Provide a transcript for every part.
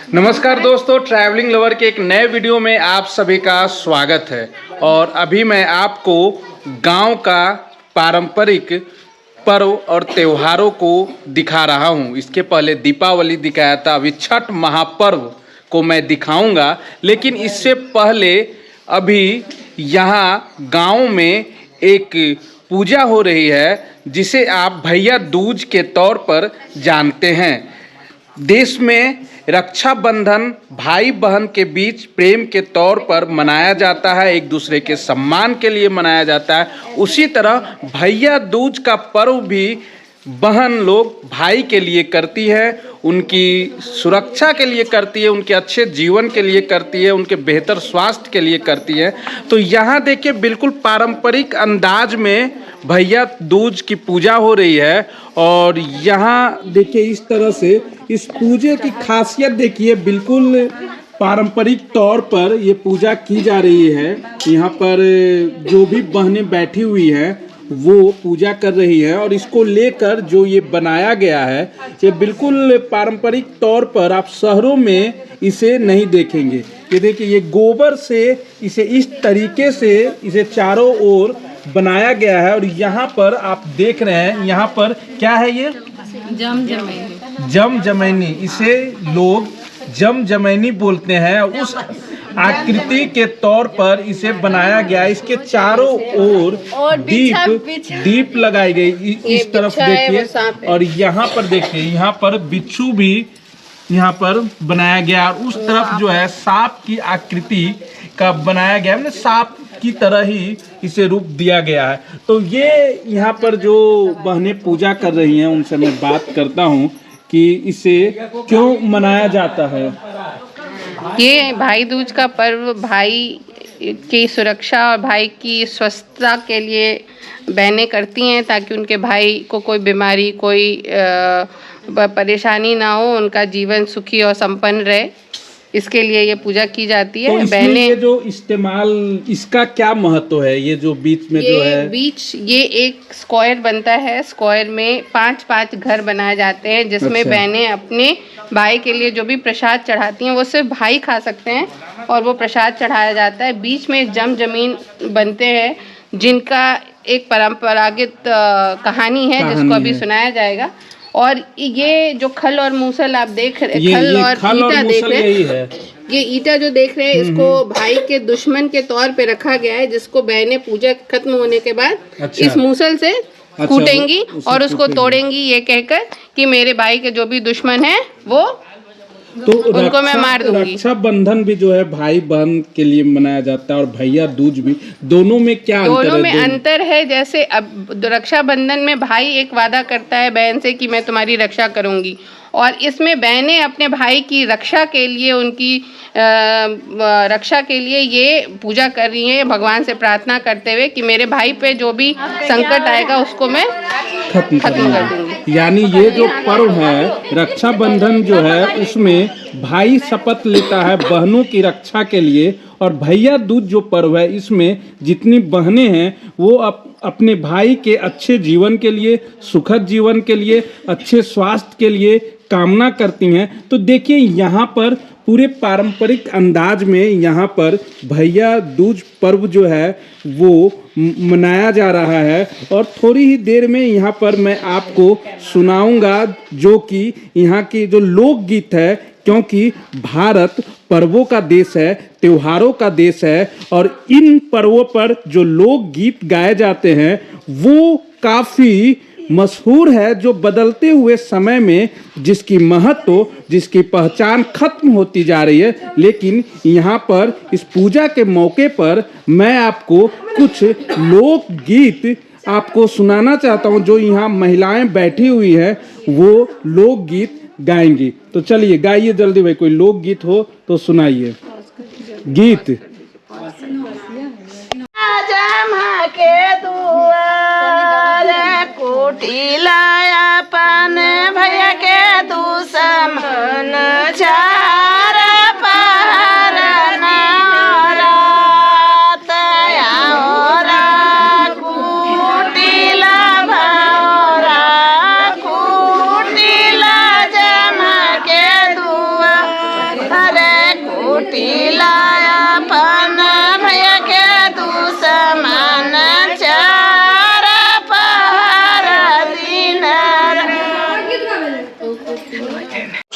नमस्कार दोस्तों, travelling lover के एक नए वीडियो में आप सभी का स्वागत है। और अभी मैं आपको गांव का पारंपरिक पर्व और त्योहारों को दिखा रहा हूं। इसके पहले दीपावली दिखाया था, अभी छठ महापर्व को मैं दिखाऊंगा। लेकिन इससे पहले अभी यहाँ गांव में एक पूजा हो रही है जिसे आप भैया दूज के तौर पर जानते हैं। देश में रक्षाबंधन भाई बहन के बीच प्रेम के तौर पर मनाया जाता है, एक दूसरे के सम्मान के लिए मनाया जाता है। उसी तरह भैया दूज का पर्व भी बहन लोग भाई के लिए करती है, उनकी सुरक्षा के लिए करती है, उनके अच्छे जीवन के लिए करती है, उनके बेहतर स्वास्थ्य के लिए करती है। तो यहाँ देखिए बिल्कुल पारंपरिक अंदाज में भैया दूज की पूजा हो रही है। और यहाँ देखिए इस तरह से इस पूजे की खासियत देखिए, बिल्कुल पारंपरिक तौर पर ये पूजा की जा रही है। यहाँ पर जो भी बहनें बैठी हुई हैं वो पूजा कर रही है और इसको लेकर जो ये बनाया गया है ये बिल्कुल पारंपरिक तौर पर आप शहरों में इसे नहीं देखेंगे। ये देखिए, ये गोबर से इसे इस तरीके से इसे चारों ओर बनाया गया है। और यहाँ पर आप देख रहे हैं, यहाँ पर क्या है ये जमजमैनी, इसे लोग जमजमैनी बोलते हैं। उस आकृति के तौर पर इसे बनाया गया। इसके चारों ओर दीप लगाई गई। इस तरफ देखिए और यहाँ पर देखिए, यहाँ पर बिच्छू भी यहाँ पर बनाया गया। और उस तरफ जो है सांप की आकृति का बनाया गया, मतलब सांप की तरह ही इसे रूप दिया गया है। तो ये यहाँ पर जो बहनें पूजा कर रही हैं उनसे मैं बात करता हूँ कि इसे क्यों मनाया जाता है। ये भाई दूज का पर्व भाई की सुरक्षा और भाई की स्वस्थता के लिए बहनें करती हैं, ताकि उनके भाई को कोई बीमारी, कोई परेशानी ना हो, उनका जीवन सुखी और संपन्न रहे। इसके लिए ये पूजा की जाती है। तो बहनें ये जो इस्तेमाल, इसका क्या महत्व है? ये जो बीच में जो है ये एक स्क्वायर बनता है। स्क्वायर में 5-5 घर बनाए जाते हैं, जिसमें बहनें अपने भाई के लिए जो भी प्रसाद चढ़ाती हैं वो सिर्फ भाई खा सकते हैं और वो प्रसाद चढ़ाया जाता है। बीच में जमीन बनते हैं जिनका एक परंपरागत कहानी है जिसको अभी सुनाया जाएगा। और ये जो खल और मूसल आप देख रहे, खल और ईटा देख रहे हैं, ये ईटा जो देख रहे हैं इसको भाई के दुश्मन के तौर पे रखा गया है, जिसको बहनें पूजा खत्म होने के बाद इस मूसल से कूटेंगी और उसको तोड़ेंगी, ये कहकर कि मेरे भाई के जो भी दुश्मन है वो उनको मैं मार दूंगी। रक्षाबंधन भी जो है भाई बहन के लिए मनाया जाता है और भैया दूज भी, दोनों में क्या अंतर है? दोनों में अंतर है। जैसे अब रक्षाबंधन में भाई एक वादा करता है बहन से कि मैं तुम्हारी रक्षा करूंगी, और इसमें बहनें अपने भाई की रक्षा के लिए, उनकी रक्षा के लिए ये पूजा कर रही हैं, भगवान से प्रार्थना करते हुए कि मेरे भाई पे जो भी संकट आएगा उसको मैं खत्म कर दूंगी। यानी ये जो पर्व है रक्षाबंधन जो है, उसमें भाई शपथ लेता है बहनों की रक्षा के लिए। और भैया दूज जो पर्व है, इसमें जितनी बहनें हैं वो अपने भाई के अच्छे जीवन के लिए, सुखद जीवन के लिए, अच्छे स्वास्थ्य के लिए कामना करती हैं। तो देखिए यहाँ पर पूरे पारंपरिक अंदाज में यहाँ पर भैया दूज पर्व जो है वो मनाया जा रहा है। और थोड़ी ही देर में यहाँ पर मैं आपको सुनाऊंगा जो कि यहाँ की जो लोकगीत है, क्योंकि भारत पर्वों का देश है, त्योहारों का देश है। और इन पर्वों पर जो लोकगीत गाए जाते हैं वो काफ़ी मशहूर है, जो बदलते हुए समय में जिसकी महत्व, जिसकी पहचान खत्म होती जा रही है। लेकिन यहाँ पर इस पूजा के मौके पर मैं आपको कुछ लोकगीत आपको सुनाना चाहता हूँ। जो यहाँ महिलाएं बैठी हुई है वो लोकगीत गाएंगी। तो चलिए गाइए जल्दी भाई, कोई लोकगीत हो तो सुनाइए गीत। कोठी लाया पान भैया के दुश्मन चार पहर नारात आओरा कुटिला भाओरा कुटिला जमा के दुआ अरे कुटिला अपन भैया के दुश्मन चार पहर दिन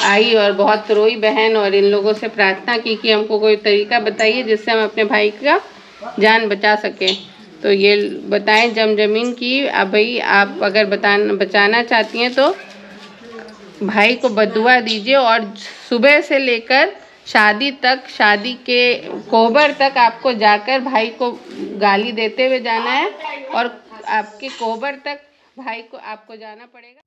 आई और बहुत रोई बहन और इन लोगों से प्रार्थना की कि हमको कोई तरीका बताइए जिससे हम अपने भाई का जान बचा सकें। तो ये बताएं जमीन की। अब भाई आप अगर बचाना चाहती हैं तो भाई को बदुआ दीजिए और सुबह से लेकर शादी तक, शादी के कोहबर तक आपको जाकर भाई को गाली देते हुए जाना है और आपके कोहबर तक भाई को आपको जाना पड़ेगा।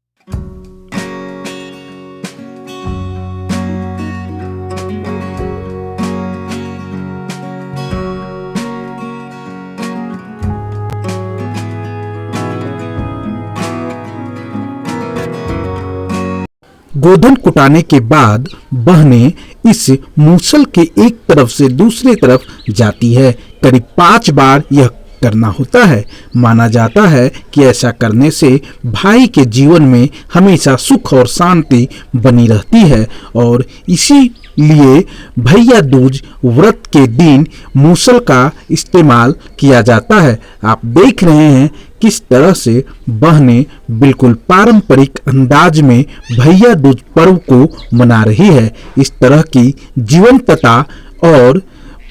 गोधन कुटाने के बाद बहनें इस मूसल के एक तरफ से दूसरी तरफ जाती है। करीब 5 बार यह करना होता है। माना जाता है कि ऐसा करने से भाई के जीवन में हमेशा सुख और शांति बनी रहती है और इसीलिए भैया दूज व्रत के दिन मूसल का इस्तेमाल किया जाता है। आप देख रहे हैं किस तरह से बहनें बिल्कुल पारंपरिक अंदाज में भैया दूज पर्व को मना रही है। इस तरह की जीवंतता और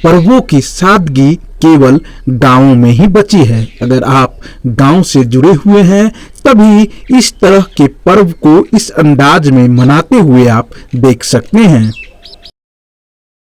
पर्वों की सादगी केवल गांवों में ही बची है। अगर आप गांव से जुड़े हुए हैं तभी इस तरह के पर्व को इस अंदाज में मनाते हुए आप देख सकते हैं।